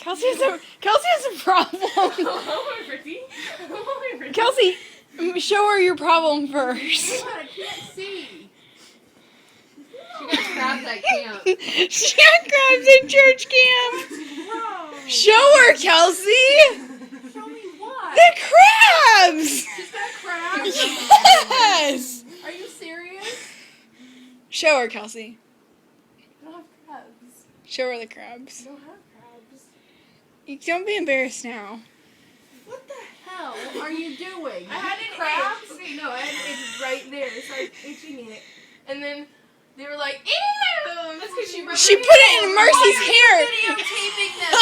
Kelsey has a problem. Hello, Brittany. Hello, Brittany. Kelsey, show her your problem first. I can't see. She got crabs at camp. She got crabs in church camp. Whoa. Show her, Kelsey. Show me what? The crabs. She's got crabs? Yes. Are you serious? Show her, Kelsey. I don't have crabs. Show her the crabs. I don't have crabs. You don't be embarrassed now. What the hell are you doing? I had an crabs. itch. Okay, no, I had an itch right there, so I was itching it. And then they were like, ew! That's because She put it in Mercy's hair. videotaping them.